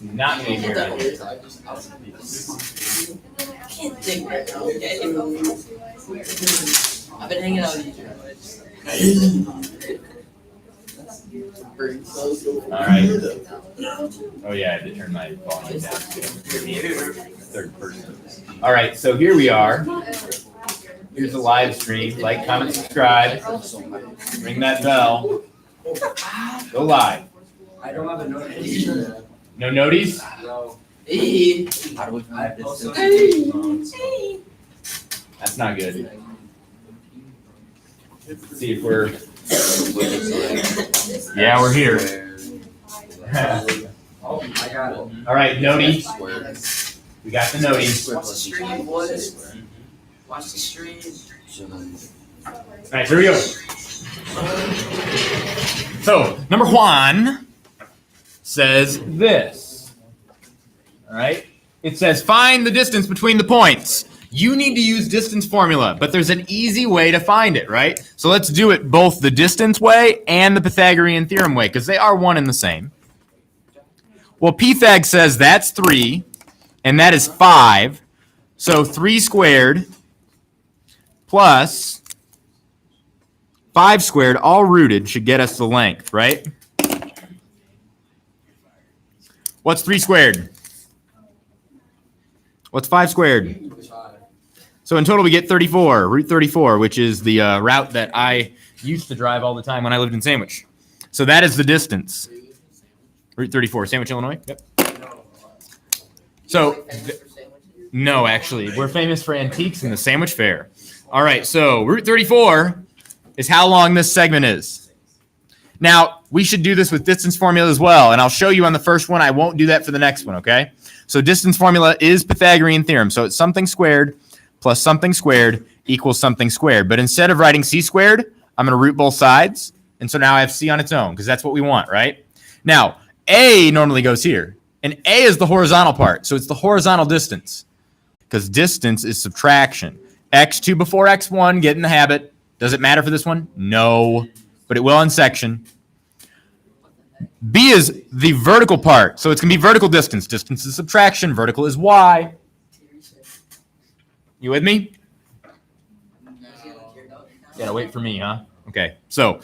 Not going to hear it. Can't think right now. I've been hanging out with you. All right. Oh yeah, I had to turn my volume down too. Third person. All right, so here we are. Here's the live stream. Like, comment, subscribe. Ring that bell. Go live. I don't have a notification. No noties? No. Hey. How do we find this? That's not good. Let's see if we're. Yeah, we're here. Oh, I got it. All right, noti. We got the noti. Watch the stream, boys. Watch the stream. All right, here we go. So, number one says this. All right? It says find the distance between the points. You need to use distance formula, but there's an easy way to find it, right? So let's do it both the distance way and the Pythagorean theorem way, because they are one and the same. Well, Pythag says that's 3, and that is 5. So 3 squared plus 5 squared, all rooted, should get us the length, right? What's 3 squared? What's 5 squared? So in total, we get 34, root 34, which is the route that I used to drive all the time when I lived in Sandwich. So that is the distance. Route 34, Sandwich, Illinois? Yep. So, no, actually. We're famous for antiques and the Sandwich Fair. All right, so route 34 is how long this segment is. Now, we should do this with distance formula as well, and I'll show you on the first one. I won't do that for the next one, okay? So distance formula is Pythagorean theorem. So it's something squared plus something squared equals something squared. But instead of writing c squared, I'm going to root both sides. And so now I have c on its own because that's what we want, right? Now, a normally goes here. And a is the horizontal part. So it's the horizontal distance because distance is subtraction. x2 before x1, get in the habit. Does it matter for this one? No, but it will in section. B is the vertical part. So it's going to be vertical distance. Distance is subtraction. Vertical is y. You with me? You gotta wait for me, huh? Okay, so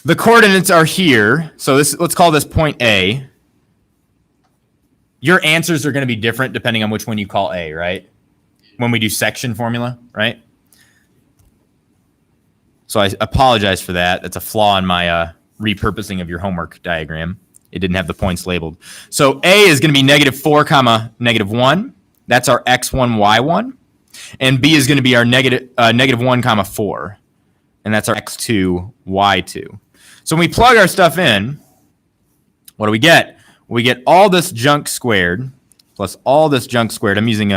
the coordinates are here. So this, let's call this point A. Your answers are going to be different depending on which one you call A, right? When we do section formula, right? So I apologize for that. That's a flaw in my repurposing of your homework diagram. It didn't have the points labeled. So A is going to be -4, -1. That's our x1, y1. And B is going to be our -1, 4. And that's our x2, y2. So when we plug our stuff in, what do we get? We get all this junk squared plus all this junk squared. I'm using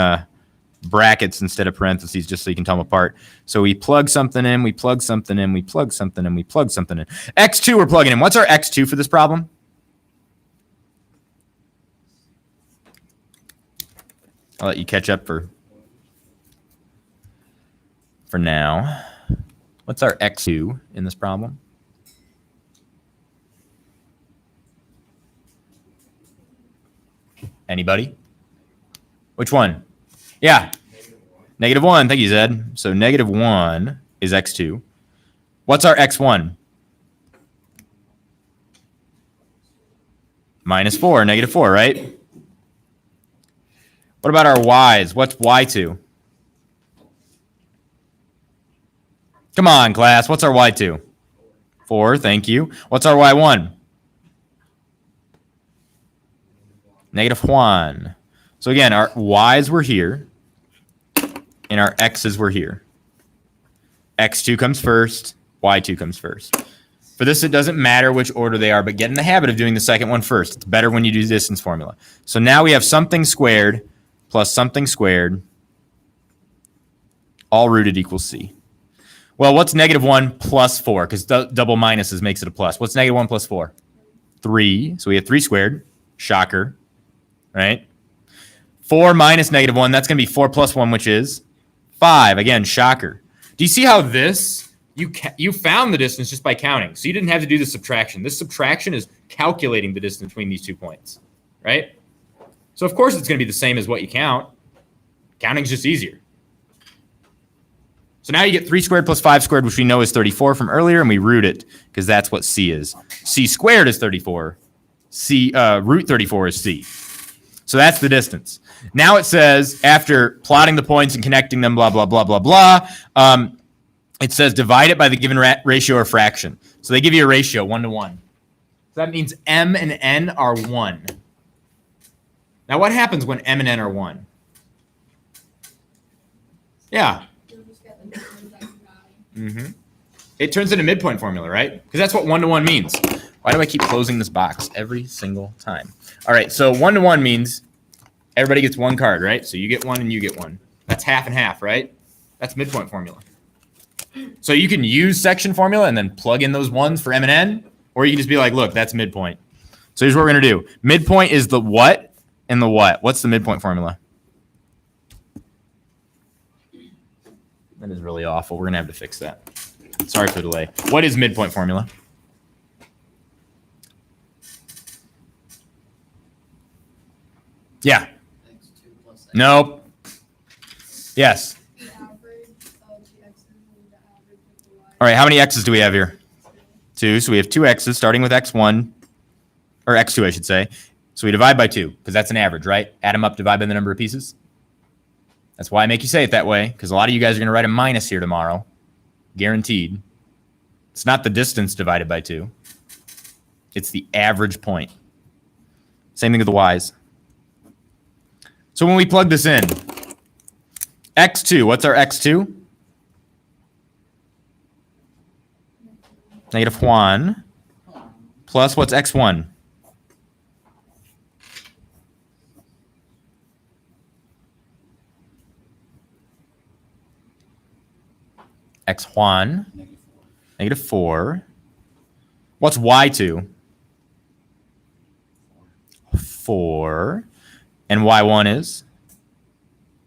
brackets instead of parentheses just so you can tell them apart. So we plug something in, we plug something in, we plug something in, we plug something in. x2 we're plugging in. What's our x2 for this problem? I'll let you catch up for now. What's our x2 in this problem? Anybody? Which one? Yeah. -1. Thank you, Zed. So -1 is x2. What's our x1? -4, -4, right? What about our y's? What's y2? Come on, class. What's our y2? 4, thank you. What's our y1? -1. So again, our y's were here, and our x's were here. x2 comes first, y2 comes first. For this, it doesn't matter which order they are, but get in the habit of doing the second one first. It's better when you do distance formula. So now we have something squared plus something squared, all rooted equals c. Well, what's -1 plus 4? Because double minuses makes it a plus. What's -1 plus 4? 3. So we have 3 squared. Shocker. Right? 4 minus -1, that's going to be 4 plus 1, which is 5. Again, shocker. Do you see how this you found the distance just by counting. So you didn't have to do the subtraction. This subtraction is calculating the distance between these 2 points, right? So of course it's going to be the same as what you count. Counting is just easier. So now you get 3 squared plus 5 squared, which we know is 34 from earlier, and we root it because that's what C is. C squared is 34. Root 34 is C. So that's the distance. Now it says, after plotting the points and connecting them, blah, blah, blah, blah, blah, it says divide it by the given ratio or fraction. So they give you a ratio, 1 to 1. So that means M and N are 1. Now what happens when M and N are 1? Yeah. Mm-hmm. It turns into midpoint formula, right? Because that's what 1 to 1 means. Why do I keep closing this box every single time? All right, so 1 to 1 means everybody gets 1 card, right? So you get 1 and you get 1. That's half and half, right? That's midpoint formula. So you can use section formula and then plug in those ones for M and N, or you can just be like, look, that's midpoint. So here's what we're going to do. Midpoint is the what and the what. What's the midpoint formula? That is really awful. We're going to have to fix that. Sorry for the delay. What is midpoint formula? Yeah. X2 plus X. Nope. Yes. The average of the x's and the average of the y. All right, how many x's do we have here? 2. So we have 2 x's starting with x1, or x2, I should say. So we divide by 2, because that's an average, right? Add them up, divide by the number of pieces. That's why I make you say it that way, because a lot of you guys are going to write a minus here tomorrow. Guaranteed. It's not the distance divided by 2. It's the average point. Same thing with the y's. So when we plug this in, x2, what's our x2? -1 plus what's x1? x1, -4. What's y2? 4. And y1 is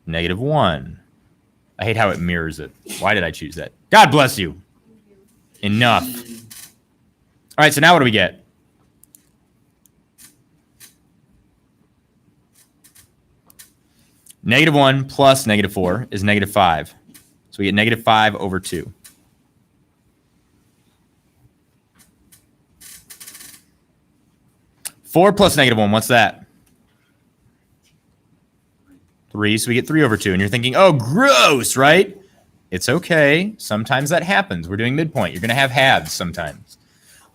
-1. I hate how it mirrors it. Why did I choose that? God bless you. Enough. All right, so now what do we get? -1 plus -4 is -5. So we get -5 over 2. Four plus -1, what's that? 3, so we get 3 over 2. And you're thinking, oh, gross, right? It's okay. Sometimes that happens. We're doing midpoint. You're going to have halves sometimes.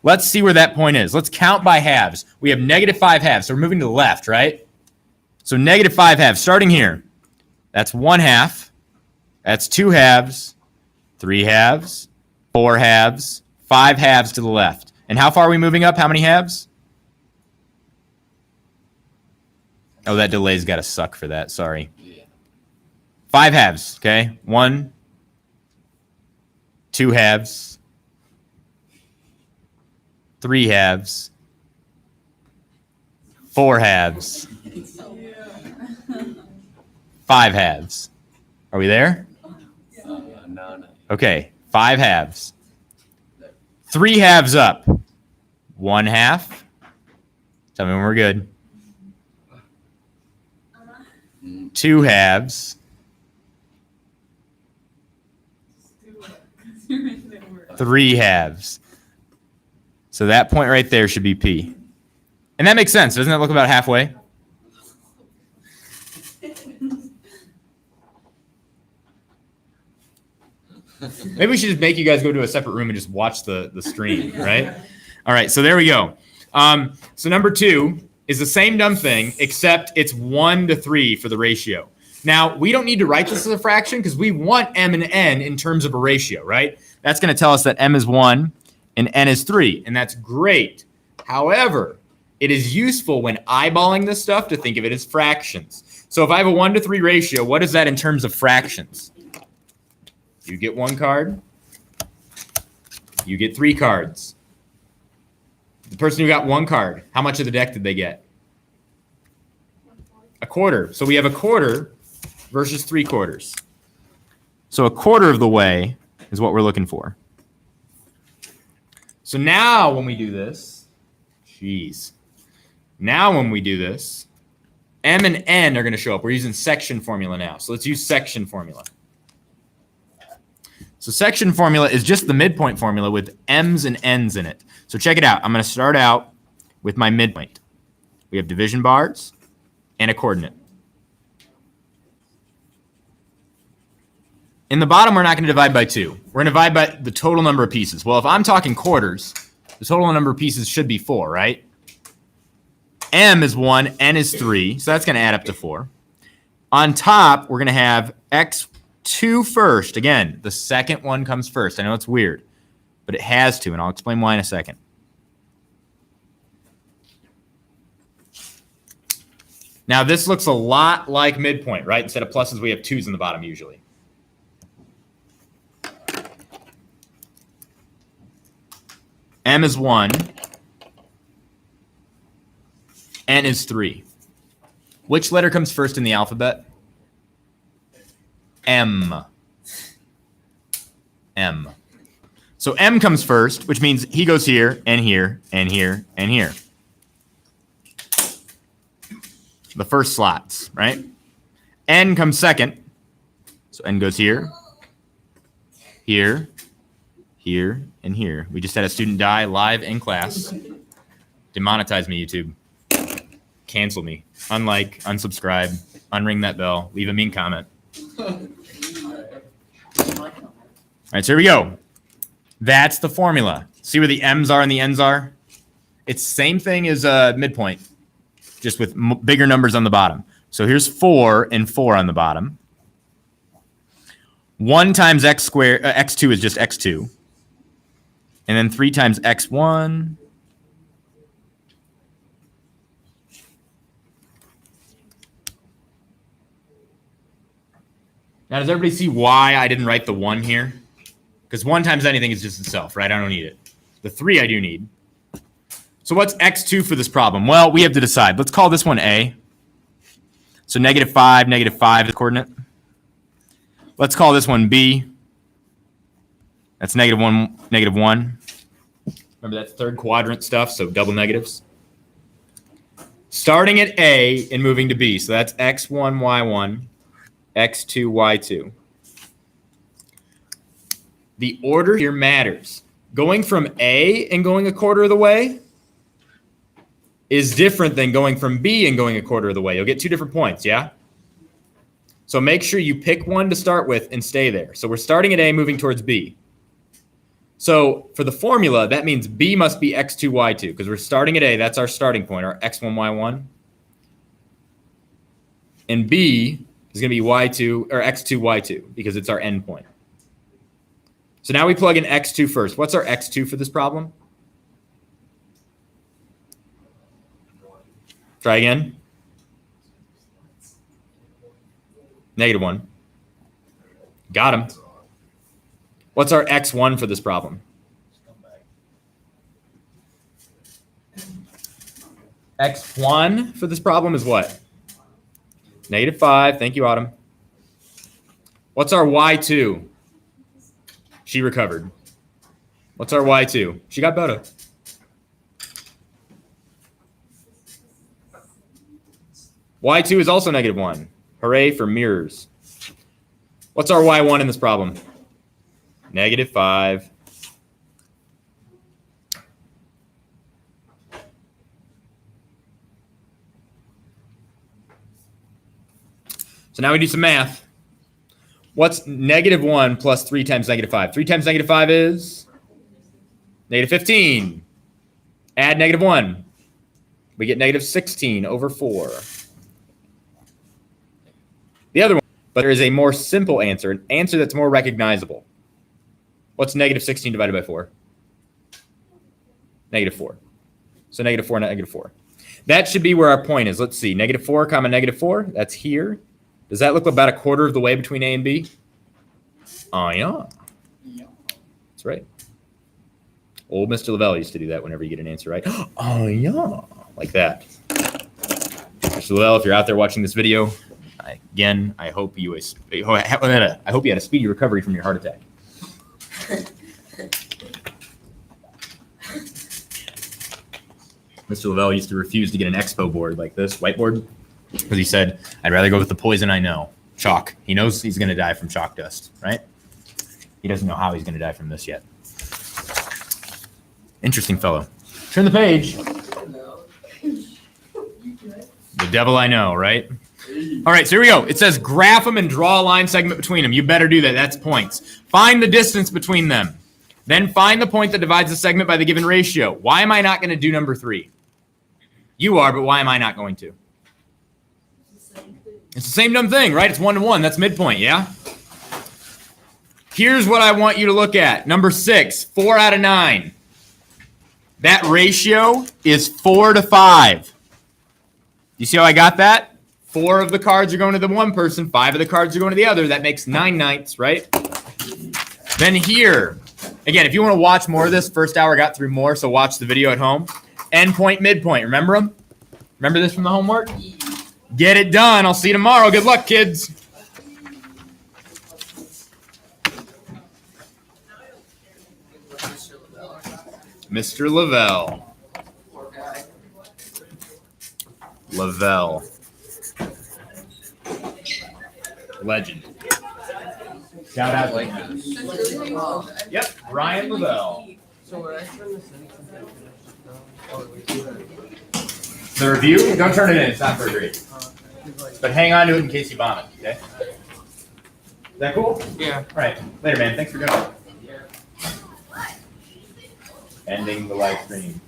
Let's see where that point is. Let's count by halves. We have -5 halves, so we're moving to the left, right? So -5 halves, starting here. That's 1 half. That's 2 halves, 3 halves, 4 halves, 5 halves to the left. And how far are we moving up? How many halves? Oh, that delay's got to suck for that. Sorry. 5 halves, okay? 1, 2 halves, 3 halves, 4 halves, 5 halves. Are we there? No. Okay, 5 halves. 3 halves up. 1 half. Tell me when we're good. 2 halves. 3 halves. So that point right there should be P. And that makes sense. Doesn't that look about halfway? Maybe we should just make you guys go to a separate room and just watch the stream, right? All right, so there we go. So number 2 is the same dumb thing, except it's 1 to 3 for the ratio. Now, we don't need to write this as a fraction because we want M and N in terms of a ratio, right? That's going to tell us that M is 1 and N is 3, and that's great. However, it is useful when eyeballing this stuff to think of it as fractions. So if I have a 1 to 3 ratio, what is that in terms of fractions? You get 1 card. You get 3 cards. The person who got 1 card, how much of the deck did they get? A quarter. So we have a quarter versus 3/4. So a quarter of the way is what we're looking for. So now when we do this, now when we do this, M and N are going to show up. We're using section formula now. So let's use section formula. So section formula is just the midpoint formula with M's and N's in it. So check it out. I'm going to start out with my midpoint. We have division bars and a coordinate. In the bottom, we're not going to divide by 2. We're going to divide by the total number of pieces. Well, if I'm talking quarters, the total number of pieces should be 4, right? M is 1, N is 3, so that's going to add up to 4. On top, we're going to have X2 first. Again, the second one comes first. I know it's weird, but it has to, and I'll explain why in a second. Now, this looks a lot like midpoint, right? Instead of pluses, we have 2's in the bottom usually. M is 1. N is 3. Which letter comes first in the alphabet? M. M. So M comes first, which means he goes here, and here, and here, and here. The first slots, right? N comes second. So N goes here, here, here, and here. We just had a student die live in class. Demonetize me, YouTube. Cancel me. Unlike, unsubscribe, unring that bell, leave a mean comment. All right, so here we go. That's the formula. See where the M's are and the N's are? It's the same thing as midpoint, just with bigger numbers on the bottom. So here's 4 and 4 on the bottom. 1 times x squared, x2 is just x2. And then 3 times x1. Now, does everybody see why I didn't write the 1 here? Because 1 times anything is just itself, right? I don't need it. The 3 I do need. So what's x2 for this problem? Well, we have to decide. Let's call this one A. So -5, -5 is the coordinate. Let's call this one B. That's -1, -1. Remember, that's third quadrant stuff, so double negatives. Starting at A and moving to B. So that's x1, y1, x2, y2. The order here matters. Going from A and going a quarter of the way is different than going from B and going a quarter of the way. You'll get 2 different points, yeah? So make sure you pick one to start with and stay there. So we're starting at A, moving towards B. So for the formula, that means B must be x2, y2, because we're starting at A. That's our starting point, our x1, y1. And B is going to be y2 or x2, y2, because it's our end point. So now we plug in x2 first. What's our x2 for this problem? Try again. -1. Got him. What's our x1 for this problem? X1 for this problem is what? -5. Thank you, Autumn. What's our y2? She recovered. What's our y2? She got better. Y2 is also -1. Hooray for mirrors. What's our y1 in this problem? -5. So now we do some math. What's -1 plus 3 times -5? 3 times -5 is -15. Add -1. We get -16 over 4. The other one, but there is a more simple answer, an answer that's more recognizable. What's -16 divided by 4? -4. So -4, -4. That should be where our point is. Let's see. -4, -4. That's here. Does that look about a quarter of the way between A and B? Oh, yeah. That's right. Old Mr. Lavelle used to do that whenever you get an answer right. Oh, yeah. Like that. Mr. Lavelle, if you're out there watching this video, again, I hope you had a speedy recovery from your heart attack. Mr. Lavelle used to refuse to get an expo board like this, whiteboard, because he said, I'd rather go with the poison I know, chalk. He knows he's going to die from chalk dust, right? He doesn't know how he's going to die from this yet. Interesting fellow. Turn the page. The devil I know, right? All right, so here we go. It says graph them and draw a line segment between them. You better do that. That's points. Find the distance between them. Then find the point that divides the segment by the given ratio. Why am I not going to do number 3? You are, but why am I not going to? It's the same dumb thing, right? It's 1 to 1. That's midpoint, yeah? Here's what I want you to look at. Number 6, 4 out of 9. That ratio is 4 to 5. You see how I got that? 4 of the cards are going to the one person, 5 of the cards are going to the other. That makes 9/9, right? Then here, again, if you want to watch more of this, first hour got through more, so watch the video at home. Endpoint, midpoint. Remember them? Remember this from the homework? Get it done. I'll see you tomorrow. Good luck, kids. Mr. Lavelle. Poor guy. Lavelle. Legend. Shout out. like this. Yep, Ryan Lavelle. So when I turn this in, The review? Don't turn it in. It's not for a grade. But hang on to it in case you bomb it, okay? Is that cool? yeah. All right. Later, man. Thanks for doing it. Ending the live stream.